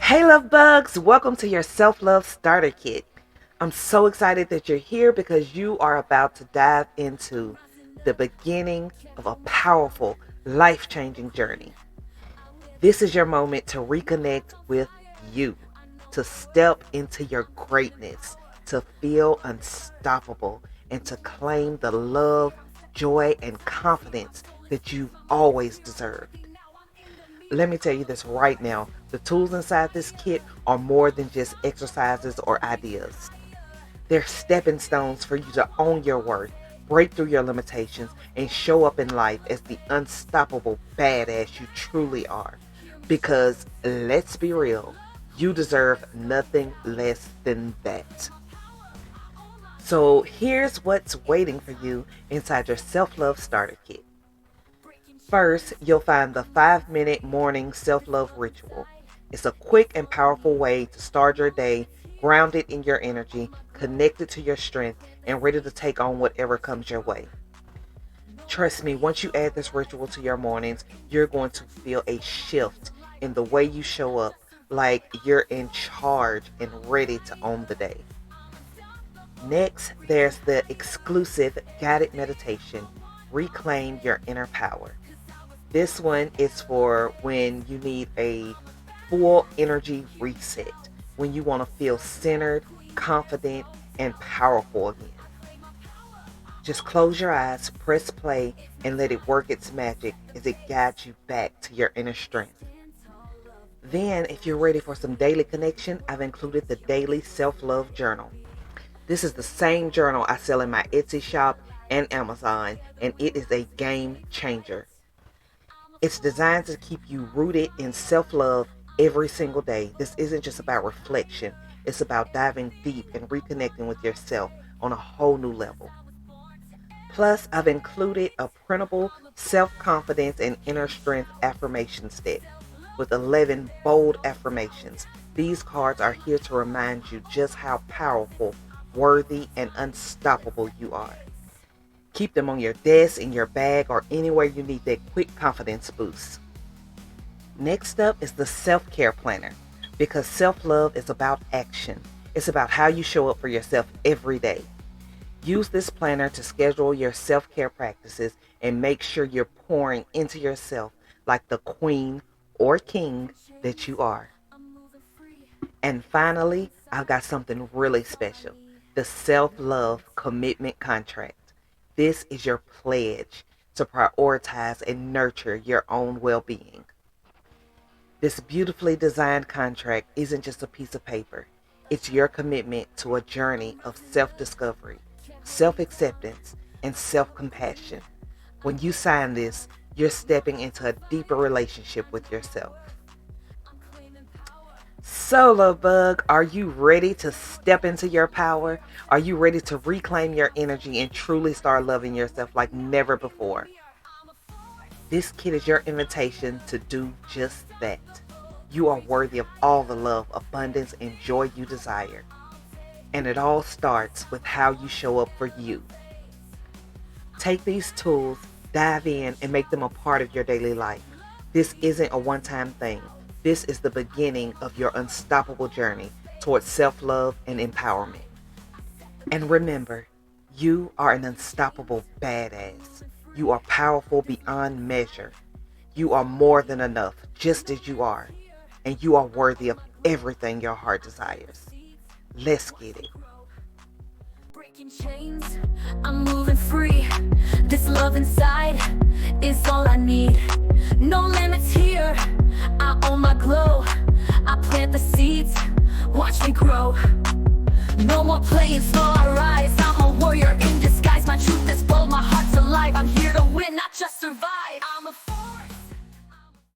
Hey love bugs, welcome to your self-love starter kit. I'm so excited that you're here because you are about to dive into the beginning of a powerful, life-changing journey. This is your moment to reconnect with you, to step into your greatness, to feel unstoppable, and to claim the love, joy, and confidence that you've always deserved. Let me tell you this right now. The tools inside this kit are more than just exercises or ideas. They're stepping stones for you to own your worth, break through your limitations, and show up in life as the unstoppable badass you truly are. Because let's be real, you deserve nothing less than that. So here's what's waiting for you inside your self-love starter kit. First, you'll find the 5-minute morning self-love ritual. It's a quick and powerful way to start your day, grounded in your energy, connected to your strength, and ready to take on whatever comes your way. Trust me, once you add this ritual to your mornings, you're going to feel a shift in the way you show up, like you're in charge and ready to own the day. Next, there's the exclusive guided meditation, Reclaim Your Inner Power. This one is for when you need a full energy reset, when you want to feel centered, confident, and powerful again. Just close your eyes, press play, and let it work its magic as it guides you back to your inner strength. Then, if you're ready for some daily connection, I've included the Daily Self-Love Journal. This is the same journal I sell in my Etsy shop and Amazon, and it is a game changer. It's designed to keep you rooted in self-love every single day. This isn't just about reflection. It's about diving deep and reconnecting with yourself on a whole new level. Plus, I've included a printable self-confidence and inner strength affirmation set with 11 bold affirmations. These cards are here to remind you just how powerful, worthy, and unstoppable you are. Keep them on your desk, in your bag, or anywhere you need that quick confidence boost. Next up is the self-care planner, because self-love is about action. It's about how you show up for yourself every day. Use this planner to schedule your self-care practices and make sure you're pouring into yourself like the queen or king that you are. And finally, I've got something really special, the self-love commitment contract. This is your pledge to prioritize and nurture your own well-being. This beautifully designed contract isn't just a piece of paper. It's your commitment to a journey of self-discovery, self-acceptance, and self-compassion. When you sign this, you're stepping into a deeper relationship with yourself. So, love bug, are you ready to step into your power? Are you ready to reclaim your energy and truly start loving yourself like never before? This kit is your invitation to do just that. You are worthy of all the love, abundance, and joy you desire. And it all starts with how you show up for you. Take these tools, dive in, and make them a part of your daily life. This isn't a one-time thing. This is the beginning of your unstoppable journey towards self-love and empowerment. And remember, you are an unstoppable badass. You are powerful beyond measure. You are more than enough, just as you are. And you are worthy of everything your heart desires. Let's get it. Breaking chains, I'm moving free. This love inside is all I need. No limits here, I own my glow. I plant the seeds, watch me grow. No more playing small, I rise. I'm a warrior in disguise. My truth is bold, my heart's alive. I'm here to win, not just survive.